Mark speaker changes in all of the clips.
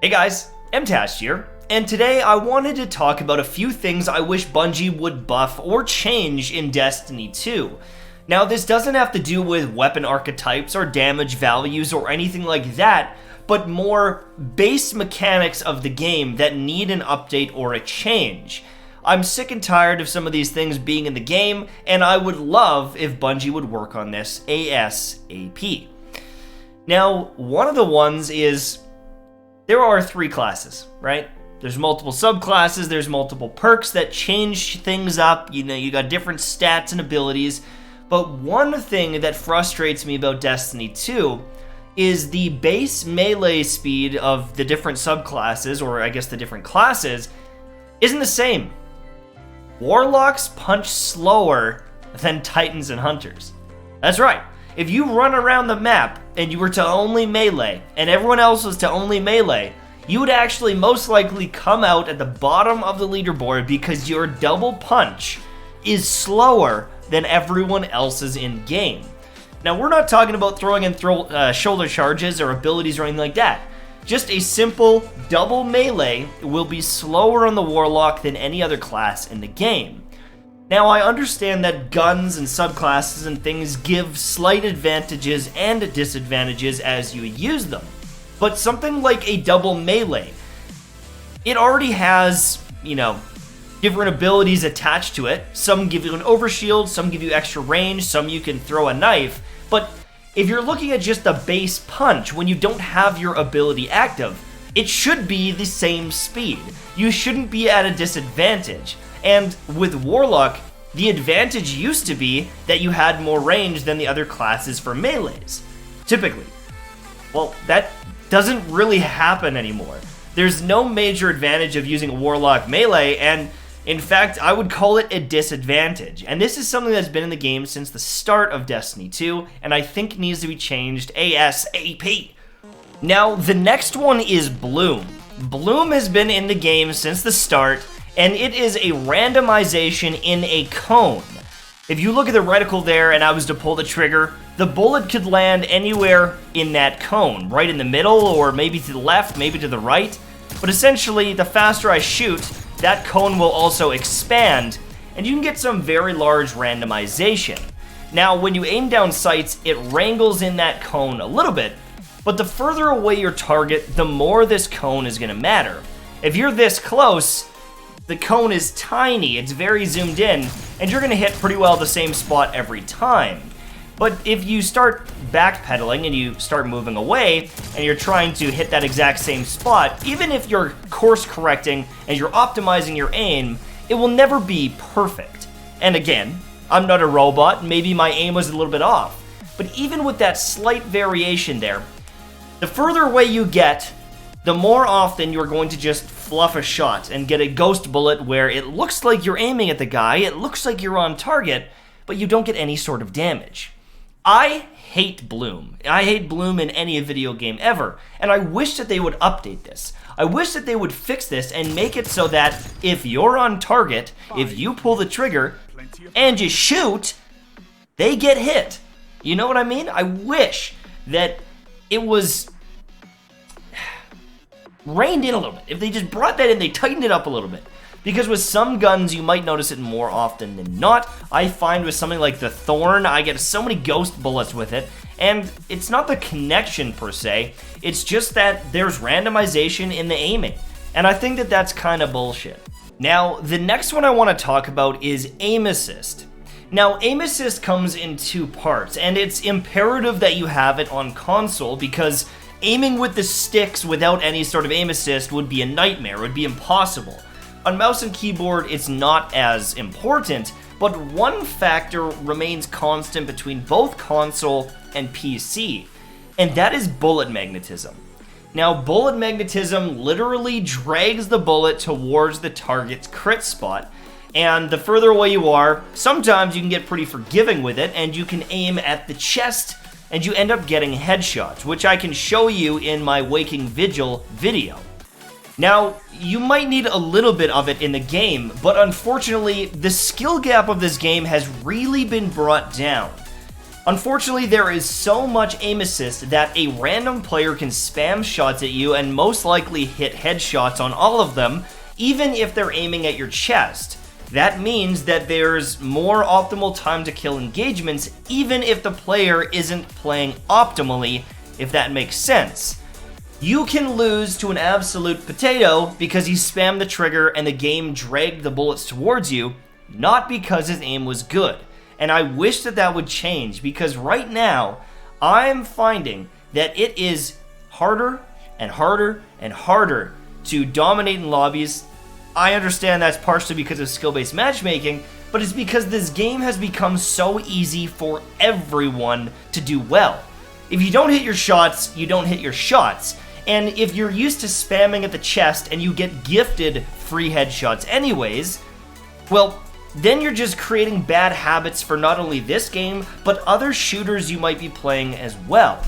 Speaker 1: Hey guys, MTash here, and today I wanted to talk about a few things I wish Bungie would buff or change in Destiny 2. Now, this doesn't have to do with weapon archetypes or damage values or anything like that, but more base mechanics of the game that need an update or a change. I'm sick and tired of some of these things being in the game, and I would love if Bungie would work on this ASAP. Now, one of the ones is, there are 3 classes, right? There's multiple subclasses, there's multiple perks that change things up, you got different stats and abilities, but one thing that frustrates me about Destiny 2 is the base melee speed of the different subclasses, or I guess the different classes, isn't the same. Warlocks punch slower than Titans and Hunters. That's right. If you run around the map and you were to only melee, and everyone else was to only melee, you would actually most likely come out at the bottom of the leaderboard because your double punch is slower than everyone else's in-game. Now, we're not talking about throwing in shoulder charges or abilities or anything like that. Just a simple double melee will be slower on the Warlock than any other class in the game. Now, I understand that guns and subclasses and things give slight advantages and disadvantages as you use them, but something like a double melee, it already has, different abilities attached to it. Some give you an overshield, some give you extra range, some you can throw a knife, but if you're looking at just the base punch when you don't have your ability active, it should be the same speed. You shouldn't be at a disadvantage. And with Warlock, the advantage used to be that you had more range than the other classes for melees, typically. Well, that doesn't really happen anymore. There's no major advantage of using Warlock melee, and in fact, I would call it a disadvantage. And this is something that's been in the game since the start of Destiny 2, and I think needs to be changed ASAP. Now, the next one is Bloom. Bloom has been in the game since the start, and it is a randomization in a cone. If you look at the reticle there and I was to pull the trigger, the bullet could land anywhere in that cone, right in the middle, or maybe to the left, maybe to the right. But essentially, the faster I shoot, that cone will also expand, and you can get some very large randomization. Now, when you aim down sights, it wrangles in that cone a little bit, but the further away your target, the more this cone is going to matter. If you're this close, the cone is tiny, it's very zoomed in, and you're going to hit pretty well the same spot every time. But if you start backpedaling and you start moving away, and you're trying to hit that exact same spot, even if you're course correcting and you're optimizing your aim, it will never be perfect. And again, I'm not a robot, maybe my aim was a little bit off. But even with that slight variation there, the further away you get, the more often you're going to just fluff a shot and get a ghost bullet where it looks like you're aiming at the guy, it looks like you're on target, but you don't get any sort of damage. I hate Bloom. I hate Bloom in any video game ever, and I wish that they would update this. I wish that they would fix this and make it so that if you're on target, if you pull the trigger and you shoot, they get hit. You know what I mean? I wish that it was reined in a little bit. If they just brought that in, they tightened it up a little bit. Because with some guns, you might notice it more often than not. I find with something like the Thorn, I get so many ghost bullets with it, and it's not the connection per se, it's just that there's randomization in the aiming. And I think that that's kind of bullshit. Now, the next one I want to talk about is Aim Assist. Now, Aim Assist comes in 2 parts, and it's imperative that you have it on console because aiming with the sticks without any sort of aim assist would be a nightmare, it would be impossible. On mouse and keyboard, it's not as important, but one factor remains constant between both console and PC, and that is bullet magnetism. Now, bullet magnetism literally drags the bullet towards the target's crit spot, and the further away you are, sometimes you can get pretty forgiving with it, and you can aim at the chest, and you end up getting headshots, which I can show you in my Waking Vigil video. Now, you might need a little bit of it in the game, but unfortunately, the skill gap of this game has really been brought down. Unfortunately, there is so much aim assist that a random player can spam shots at you and most likely hit headshots on all of them, even if they're aiming at your chest. That means that there's more optimal time to kill engagements, even if the player isn't playing optimally, if that makes sense. You can lose to an absolute potato because he spammed the trigger and the game dragged the bullets towards you, not because his aim was good. And I wish that that would change, because right now, I'm finding that it is harder and harder and harder to dominate in lobbies. I understand that's partially because of skill-based matchmaking, but it's because this game has become so easy for everyone to do well. If you don't hit your shots, you don't hit your shots. And if you're used to spamming at the chest and you get gifted free headshots anyways, well, then you're just creating bad habits for not only this game, but other shooters you might be playing as well.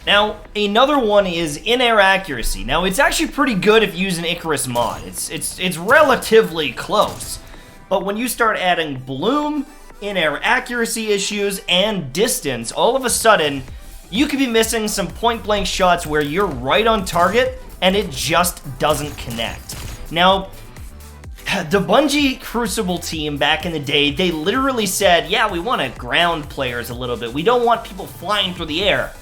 Speaker 1: Now, another one is in-air accuracy. Now, it's actually pretty good if you use an Icarus mod. It's relatively close. But when you start adding bloom, in-air accuracy issues, and distance, all of a sudden, you could be missing some point-blank shots where you're right on target, and it just doesn't connect. Now, the Bungie Crucible team back in the day, they literally said, yeah, we want to ground players a little bit. We don't want people flying through the air.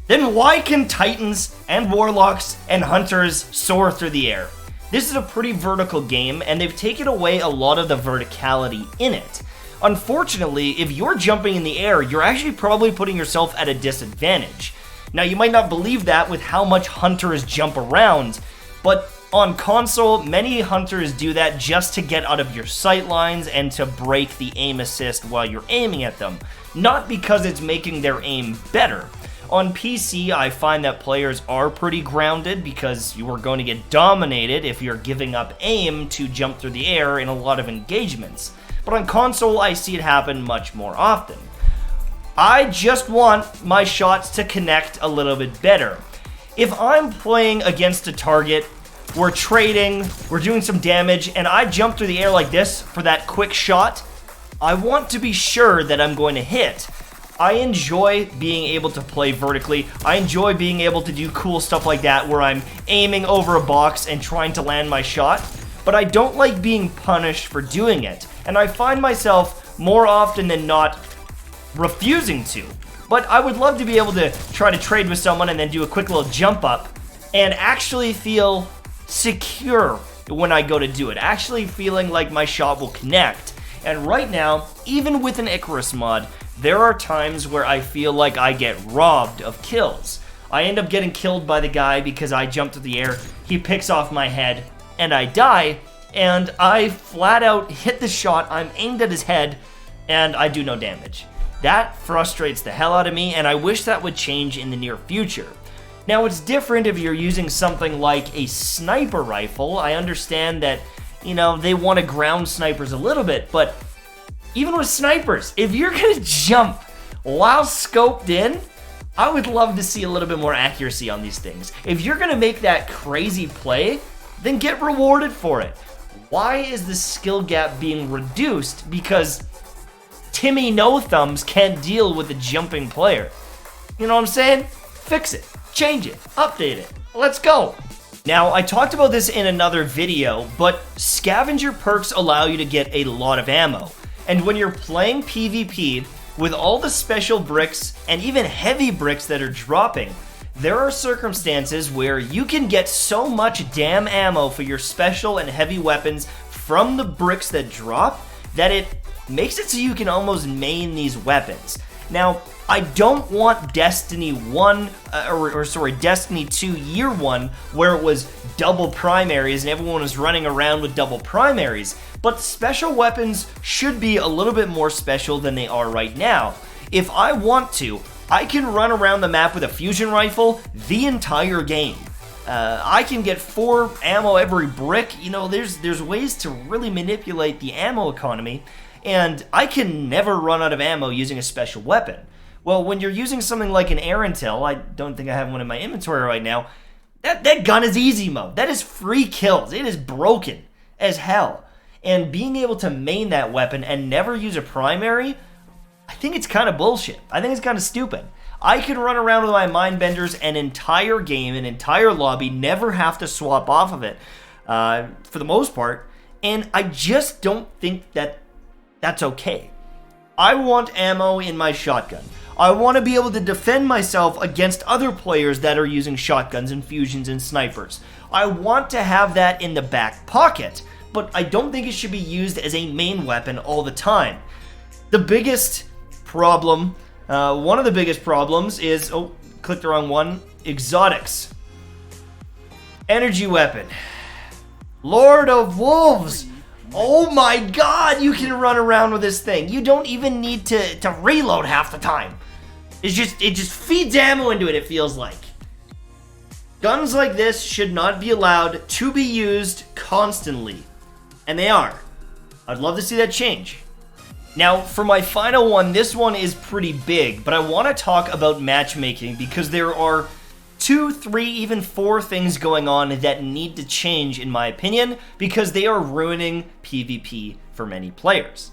Speaker 1: Then why can Titans and Warlocks and Hunters soar through the air? This is a pretty vertical game, and they've taken away a lot of the verticality in it. Unfortunately, if you're jumping in the air, you're actually probably putting yourself at a disadvantage. Now, you might not believe that with how much Hunters jump around, but on console, many Hunters do that just to get out of your sight lines and to break the aim assist while you're aiming at them, not because it's making their aim better. On PC, I find that players are pretty grounded because you are going to get dominated if you're giving up aim to jump through the air in a lot of engagements. But on console, I see it happen much more often. I just want my shots to connect a little bit better. If I'm playing against a target, we're trading, we're doing some damage, and I jump through the air like this for that quick shot, I want to be sure that I'm going to hit. I enjoy being able to play vertically. I enjoy being able to do cool stuff like that where I'm aiming over a box and trying to land my shot, but I don't like being punished for doing it. And I find myself more often than not refusing to. But I would love to be able to try to trade with someone and then do a quick little jump up and actually feel secure when I go to do it, actually feeling like my shot will connect. And right now, even with an Icarus mod, there are times where I feel like I get robbed of kills. I end up getting killed by the guy because I jumped through the air, he picks off my head, and I die, and I flat out hit the shot, I'm aimed at his head, and I do no damage. That frustrates the hell out of me, and I wish that would change in the near future. Now, it's different if you're using something like a sniper rifle. I understand that, you know, they want to ground snipers a little bit, but even with snipers, if you're going to jump while scoped in, I would love to see a little bit more accuracy on these things. If you're going to make that crazy play, then get rewarded for it. Why is the skill gap being reduced because Timmy No Thumbs can't deal with a jumping player? You know what I'm saying? Fix it. Change it, update it, let's go. Now, I talked about this in another video, but Scavenger Perks allow you to get a lot of ammo. And when you're playing PvP, with all the special bricks and even heavy bricks that are dropping, there are circumstances where you can get so much damn ammo for your special and heavy weapons from the bricks that drop that it makes it so you can almost main these weapons. Now, I don't want Destiny 1, Destiny 2 Year 1, where it was double primaries and everyone was running around with double primaries, but special weapons should be a little bit more special than they are right now. If I want to, I can run around the map with a fusion rifle the entire game. I can get 4 ammo every brick. You know, there's ways to really manipulate the ammo economy, and I can never run out of ammo using a special weapon. Well, when you're using something like an air intel, I don't think I have one in my inventory right now, that gun is easy mode. That is free kills. It is broken as hell. And being able to main that weapon and never use a primary, I think it's kind of bullshit. I think it's kind of stupid. I can run around with my mind benders an entire game, an entire lobby, never have to swap off of it for the most part, and I just don't think that that's okay. I want ammo in my shotgun. I want to be able to defend myself against other players that are using shotguns and fusions and snipers. I want to have that in the back pocket, but I don't think it should be used as a main weapon all the time. The biggest problem, one of the biggest problems is, oh, clicked the wrong one, exotics. Energy weapon. Lord of Wolves. Oh my god, you can run around with this thing. You don't even need to reload half the time. It just feeds ammo into it, it feels like. Guns like this should not be allowed to be used constantly. And they are. I'd love to see that change. Now, for my final one, this one is pretty big, but I want to talk about matchmaking because there are 2, 3, even 4 things going on that need to change, in my opinion, because they are ruining PvP for many players.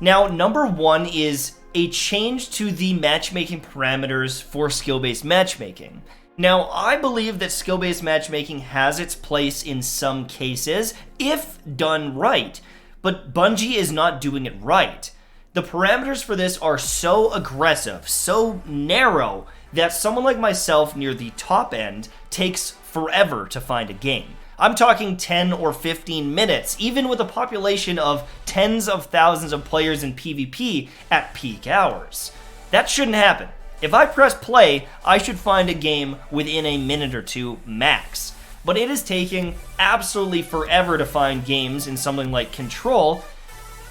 Speaker 1: Now, number 1 is a change to the matchmaking parameters for skill-based matchmaking. Now, I believe that skill-based matchmaking has its place in some cases, if done right, but Bungie is not doing it right. The parameters for this are so aggressive, so narrow, that someone like myself near the top end takes forever to find a game. I'm talking 10 or 15 minutes, even with a population of tens of thousands of players in PvP at peak hours. That shouldn't happen. If I press play, I should find a game within a minute or two max. But it is taking absolutely forever to find games in something like Control,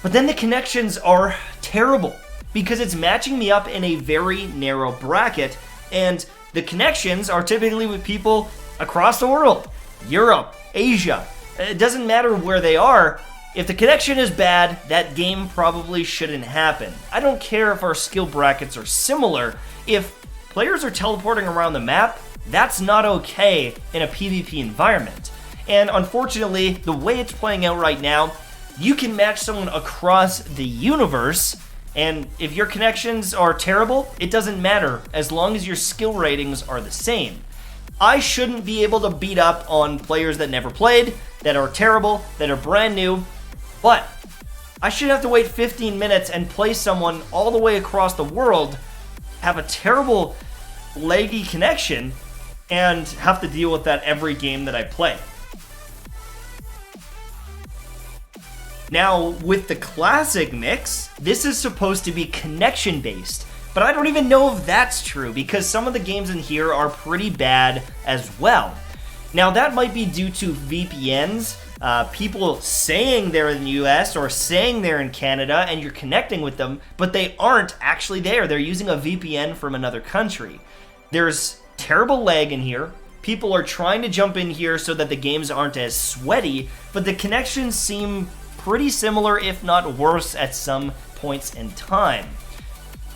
Speaker 1: but then the connections are terrible because it's matching me up in a very narrow bracket, and the connections are typically with people across the world. Europe, Asia. It doesn't matter where they are. If the connection is bad, that game probably shouldn't happen. I don't care if our skill brackets are similar. If players are teleporting around the map, that's not okay in a PvP environment. And unfortunately, the way it's playing out right now, you can match someone across the universe, and if your connections are terrible, it doesn't matter as long as your skill ratings are the same. I shouldn't be able to beat up on players that never played, that are terrible, that are brand new, but I should have to wait 15 minutes and play someone all the way across the world, have a terrible laggy connection, and have to deal with that every game that I play. Now, with the classic mix, this is supposed to be connection-based, but I don't even know if that's true because some of the games in here are pretty bad as well. Now, that might be due to VPNs, people saying they're in the US or saying they're in Canada and you're connecting with them, but they aren't actually there. They're using a VPN from another country. There's terrible lag in here. People are trying to jump in here so that the games aren't as sweaty, but the connections seem pretty similar, if not worse, at some points in time.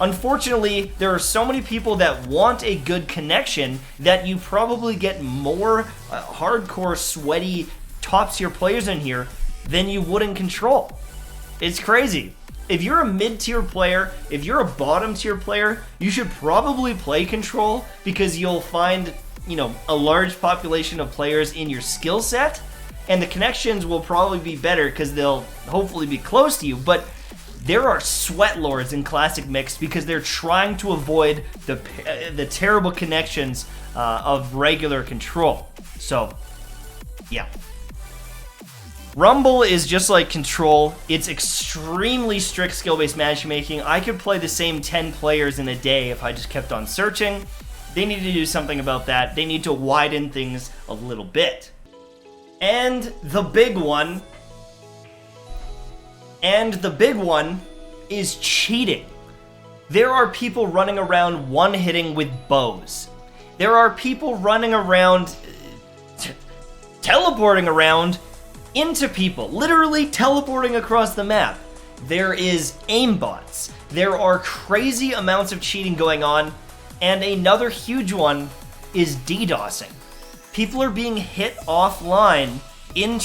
Speaker 1: Unfortunately, there are so many people that want a good connection that you probably get more hardcore, sweaty, top-tier players in here than you would in Control. It's crazy. If you're a mid-tier player, if you're a bottom-tier player, you should probably play Control because you'll find, a large population of players in your skill set, and the connections will probably be better because they'll hopefully be close to you, but there are sweat lords in Classic Mix because they're trying to avoid the terrible connections of regular Control. So, yeah. Rumble is just like Control. It's extremely strict skill-based matchmaking. I could play the same 10 players in a day if I just kept on searching. They need to do something about that. They need to widen things a little bit. And the big one is cheating. There are people running around one-hitting with bows. There are people running around, teleporting around into people, literally teleporting across the map. There is aimbots. There are crazy amounts of cheating going on, and another huge one is DDoSing. People are being hit offline in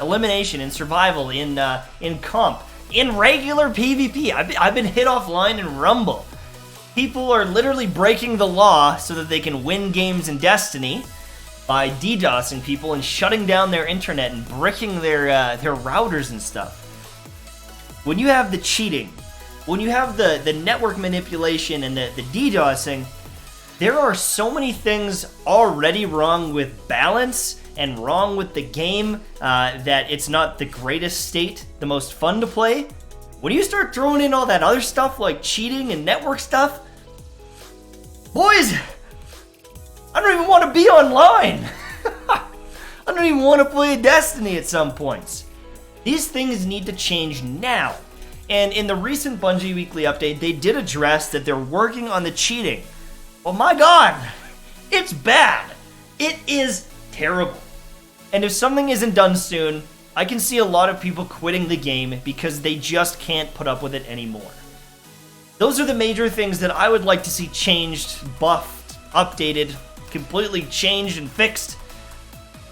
Speaker 1: elimination, in survival, in comp. in regular PvP. I've been hit offline in Rumble. People are literally breaking the law so that they can win games in Destiny by DDoSing people and shutting down their internet and bricking their routers and stuff. When you have the cheating, when you have the network manipulation and the DDoSing, there are so many things already wrong with balance and wrong with the game that it's not the greatest state, the most fun to play. When you start throwing in all that other stuff like cheating and network stuff, boys, I don't even want to be online. I don't even want to play Destiny at some points. These things need to change now. And in the recent Bungie Weekly Update, they did address that they're working on the cheating. Well, my God, it's bad. It is terrible. And if something isn't done soon, I can see a lot of people quitting the game because they just can't put up with it anymore. Those are the major things that I would like to see changed, buffed, updated, completely changed and fixed.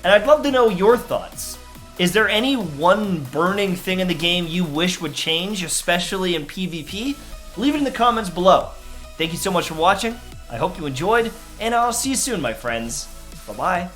Speaker 1: And I'd love to know your thoughts. Is there any one burning thing in the game you wish would change, especially in PvP? Leave it in the comments below. Thank you so much for watching. I hope you enjoyed, and I'll see you soon, my friends. Bye-bye.